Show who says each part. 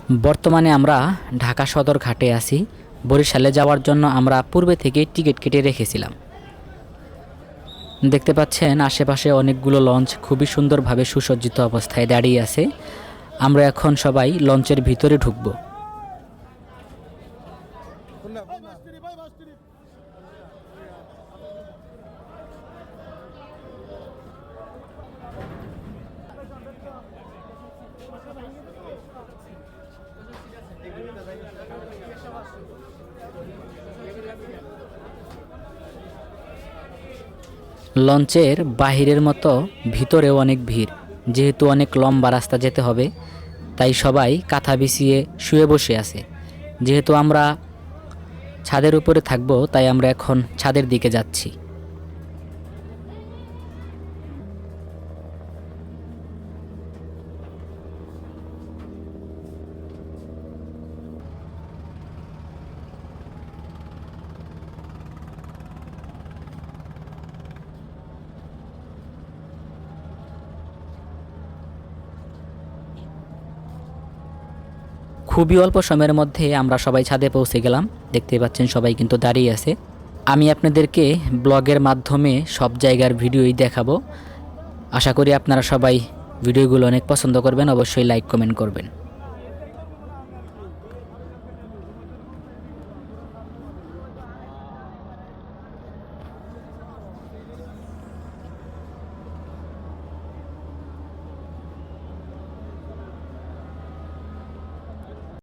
Speaker 1: বর্তমানে আমরা ঢাকা সদর ঘাটে আছি। বরিশালে যাওয়ার জন্য আমরা পূর্বে থেকে টিকিট কেটে রেখেছিলাম। দেখতে পাচ্ছেন আশেপাশে অনেকগুলো লঞ্চ খুবই সুন্দরভাবে সুসজ্জিত অবস্থায় দাঁড়িয়ে আছে। আমরা এখন সবাই লঞ্চের ভিতরে ঢুকবো। লঞ্চের বাহিরের মতো ভিতরেও অনেক ভিড়। যেহেতু অনেক লম্বা রাস্তা যেতে হবে, তাই সবাই কাঁথা বিছিয়ে শুয়ে বসে আছে। যেহেতু আমরা ছাদের উপরে থাকবো, তাই আমরা এখন ছাদের দিকে যাচ্ছি। খুবই অল্প সময়ের মধ্যে আমরা সবাই ছাদে পৌঁছে গেলাম। দেখতে পাচ্ছেন সবাই কিন্তু দাঁড়িয়ে আছে। আমি আপনাদেরকে ব্লগের মাধ্যমে সব জায়গার ভিডিওই দেখাবো। আশা করি আপনারা সবাই ভিডিওগুলো অনেক পছন্দ করবেন। অবশ্যই লাইক কমেন্ট করবেন।